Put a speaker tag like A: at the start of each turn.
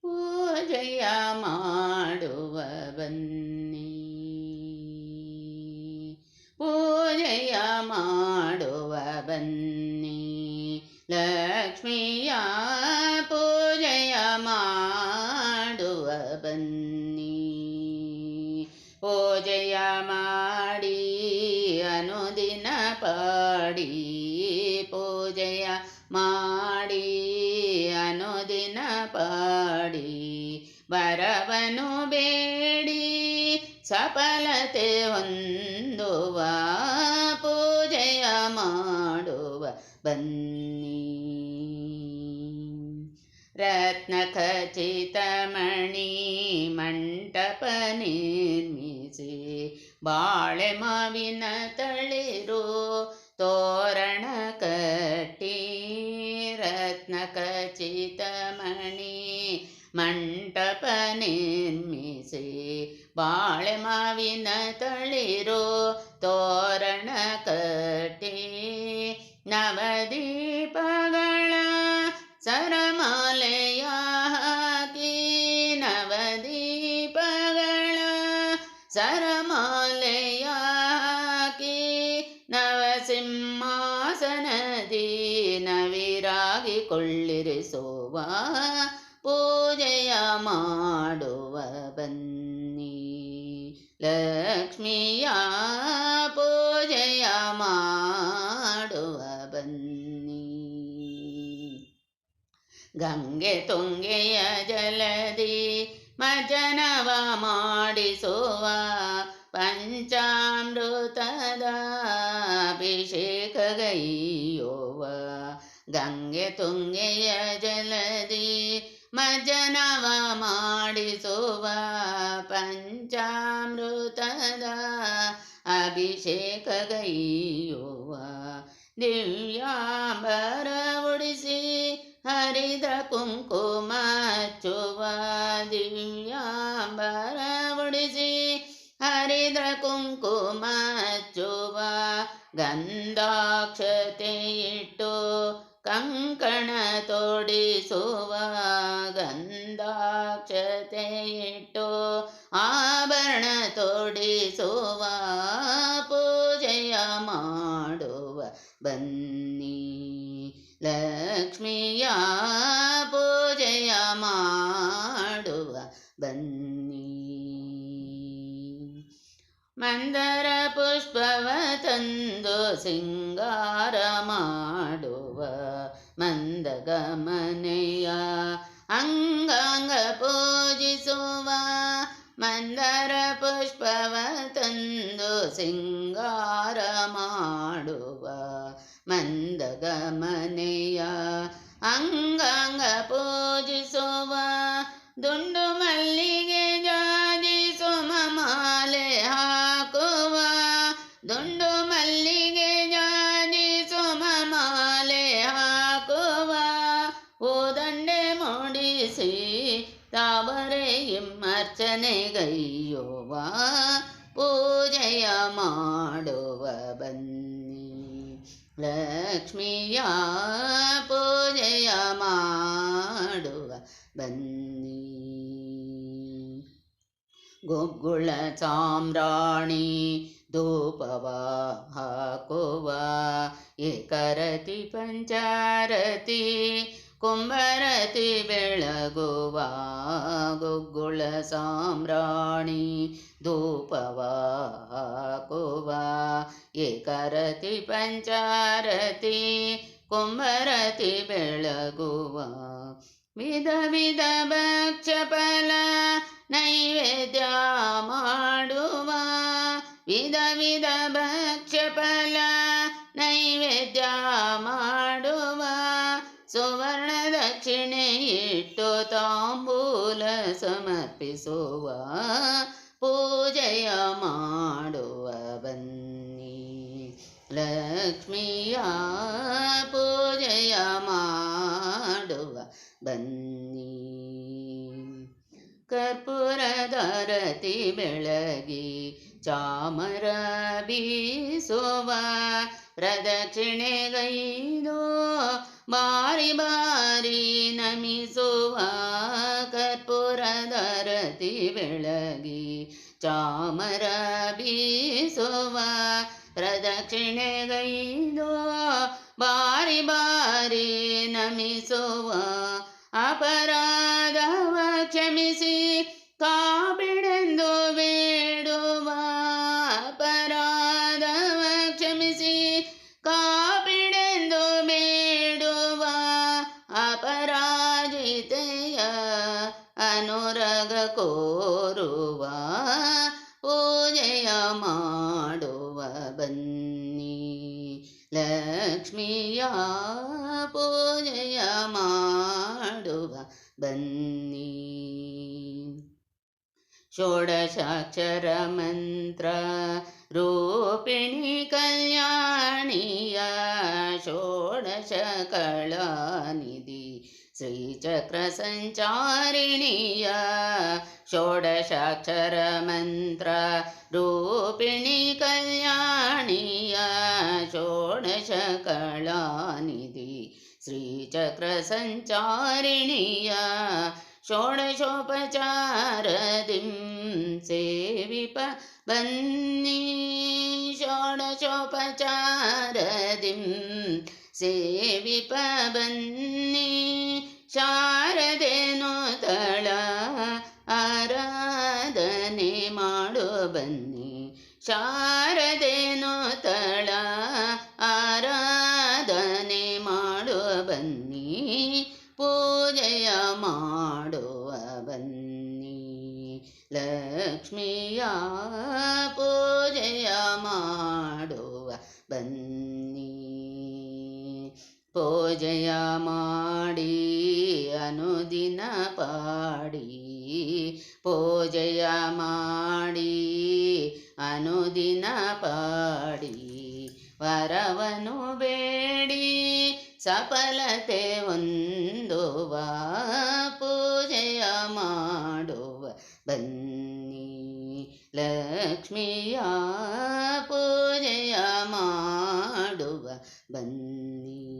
A: ಪೂಜೆಯ ಮಾಡುವ ಬನ್ನಿ, ಪೂಜೆಯ ಮಾಡುವ ಬನ್ನಿ, ಲಕ್ಷ್ಮಿಯ ಪೂಜೆಯ ಮಾಡುವ ಬನ್ನಿ. ಪೂಜೆಯ ಮಾಡಿ ಅನುದಿನ ಪಾಡಿ, ಪೂಜೆಯ ಮಾಡಿ ಅನುದಿನ ಪಾಡಿ, ವರವನು ಬೇಡಿ ಸಫಲತೆ ಹೊಂದುವ, ಪೂಜೆಯ ಮಾಡುವ ಬನ್ನಿ. ರತ್ನ ಖಚಿತ ಮಣಿ ಮಂಟಪ ನಿರ್ಮಿಸಿ, ಬಾಳೆ ಮಾವಿನ ತಳಿರು ತೋರಣ ಕಟ್ಟಿ, ರತ್ನ ಖಚಿತ ಮಣಿ ಮಂಟಪ ನಿರ್ಮಿಸಿ, ಬಾಳೆ ಮಾವಿನ ತಳಿರು ತೋರಣ ಕಟ್ಟಿ, ನವದೀಪಗಳ ಸರಮಾಲೆಯ ಹಾಕಿ, ನವದೀಪಗಳ ಸರಮಾಲೆಯ ಹಾಕಿ, ನವಸಿಂಹಾಸನದಿ ನವಿರಾಗಿ ಕೊಳ್ಳಿರಿಸುವ, ಪೂಜೆಯ ಮಾಡುವ ಬನ್ನಿ, ಲಕ್ಷ್ಮಿಯ ಪೂಜೆಯ ಮಾಡುವ ಬನ್ನಿ. ಗಂಗೆ ತುಂಗೆಯ ಜಲದಿ ಮಜ್ಜನವ ಮಾಡಿಸುವ, ಪಂಚಾಮೃತದ ಅಭಿಷೇಕಗೈಯುವ, ಗಂಗೆ ತುಂಗೆಯ ಜಲದಿ ಮಜ್ಜನವ ಮಾಡಿಸುವ, ಪಂಚಾಮೃತದ ಅಭಿಷೇಕಗೈಯುವ, ದಿವ್ಯಾಂಬರ ಉಡಿಸಿ ಹರಿದ ಕುಂಕುಮ ಹಚ್ಚುವ, ದಿವ್ಯಾಂಬರ ಉಡಿಸಿ ಹರಿದ ಕುಂಕುಮ ಹಚ್ಚುವ, ಗಂಧಾಕ್ಷತೆ ಇಟ್ಟು ಕಂಕಣ ತೋಡಿಸುವ, ಗಂಧಾಕ್ಷತೆ ಇಟ್ಟು ಆಭರಣ ತೋಡಿಸುವ, ಪೂಜೆಯ ಮಾಡುವ ಬನ್ನಿ, ಲಕ್ಷ್ಮಿಯ ಪೂಜೆಯ ಮಾಡುವ ಬನ್ನಿ. ಮಂದರ ಪುಷ್ಪವ ತಂದು ಸಿಂಗಾರ ಮಾಡುವ, ಮಂದಗಮನೆಯ ಅಂಗಾಂಗ ಪೂಜಿಸುವ, ಮಂದರ ಪುಷ್ಪವ ತಂದು ಸಿಂಗಾರ ಮಾಡುವ, ಮಂದಗಮನೆಯ ಅಂಗಾಂಗ ಪೂಜಿಸುವ, ದುಂಡು ಮಲ್ಲಿಗೆ ಜಾಜಿ ಸುಮಮಾಲೆ ಹಾಕುವ, ದುಂಡು ಮಲ್ಲಿಗೆ ಜಾಜಿ ಸುಮಮಾಲೆ ಹಾಕುವ, ಹೂದಂಡೆ ಮೂಡಿಸಿ ತಾವರೆ ಅರ್ಚನೆಗೈಯುವ, ಪೂಜೆಯ ಮಾಡುವ ಬನ್ನಿ, ಲಕ್ಷ್ಮಿಯ ಪೂಜೆಯ ಮಾಡುವ ಬನ್ನಿ. ಗುಗ್ಗುಳ ಸಾಮ್ರಾಣಿ ಧೂಪವ ಹಾಕುವ, ಏಕರತಿ ಪಂಚಾರತಿ ಕುಂಭರತಿ ಬೆಳಗುವ, ಗುಗ್ಗುಳ ಸಾಮ್ರಾಣಿ ಧೂಪವ ಹಾಕುವ, ಏಕರತಿ ಪಂಚಾರತಿ ಕುಂಭರತಿ ಬೆಳಗುವ, ವಿಧ ವಿಧ ಭಕ್ಷ್ಯ ಫಲ ನೈವೇದ್ಯ ಮಾಡುವ, ವಿಧ ವಿಧ ಭಕ್ಷ್ಯ ಫಲ ನೈವೇದ್ಯ ಮಾಡುವ, ಸುವರ್ಣ ದಕ್ಷಿಣೆ ಇಟ್ಟು ತಾಂಬೂಲ ಸಮರ್ಪಿಸುವ, ಪೂಜೆಯ ಮಾಡುವ ಬನ್ನಿ, ಲಕ್ಷ್ಮಿಯ ಪೂಜೆಯ ಮಾಡುವ ಬನ್ನಿ. ಕರ್ಪೂರದಾರತಿ ಬೆಳಗಿ ಚಾಮರ ಬೀಸುವ, ಪ್ರದಕ್ಷಿಣೆಗೈದು ಬಾರಿ ಬಾರಿ ನಮಿಸುವ, ದಾರತಿ ಬೆಳಗಿ ಚಾಮರ ಬೀಸುವ ಪ್ರದಕ್ಷಿಣೆಗೈದು ಬಾರಿ ಬಾರಿ ನಮಿಸುವ ಅಪರಾಧವ ಕ್ಷಮಿಸಿ ಕಾಬಿಡೆಂದು ಬೇಡುವ ಅಪರಾಧವ ಕ್ಷಮಿಸಿ ಕಾಬಿಡೆಂದು ಬೇಡುವ ಅಪರಾಜಿತೆಯ ಅನುರಗ ಕೋರುವ ಪೂಜೆಯ ಮಾಡುವ ಬನ್ನಿ ಲಕ್ಷ್ಮಿಯ ಪೂಜೆಯ ಮಾಡುವ ಬನ್ನಿ ಷೋಡಶಾಕ್ಷರ ಮಂತ್ರ ರೂಪಿಣಿ ಕಲ್ಯಾಣಿಯ ಷೋಡಶ ಕಳಾನಿಧಿ ಶ್ರೀಚಕ್ರ ಸಂಚಾರಿಣಿಯ ಷೋಡಶಾಕ್ಷರ ಮಂತ್ರ ರೂಪಿಣಿ ಕಲ್ಯಾಣಿಯ ಷೋಡಶ ಕಳಾನಿಧಿ ಶ್ರೀಚಕ್ರ ಸಂಚಾರಿಣಿಯ ಷೋಡಶೋಪಚಾರದಿಂ ಸೇವಿಪ ಬನ್ನಿ ಷೋಡಶೋಪಚಾರದಿಂ ಸೇವಿಪ ಬನ್ನಿ ಶಾರದೆನು ತಳ ಆರಾಧನೆ ಮಾಡು ಬನ್ನಿ ಶಾರದೆನು ತಳ ಆರಾಧನೆ ಮಾಡು ಬನ್ನಿ ಪೂಜೆಯ ಮಾಡುವ ಬನ್ನಿ ಲಕ್ಷ್ಮಿಯ ಪೂಜೆಯ ಮಾಡುವ ಬನ್ನಿ ಪೂಜೆಯ ಮಾಡಿ ಅನುದಿನ ಪಾಡಿ ಪೂಜೆಯ ಮಾಡಿ ಅನುದಿನ ಪಾಡಿ ವರವನು ಬೇಡಿ ಸಫಲತೆ ಹೊಂದುವ ಪೂಜೆಯ ಮಾಡುವ ಬನ್ನಿ ಲಕ್ಷ್ಮಿಯ ಪೂಜೆಯ ಮಾಡುವ ಬನ್ನಿ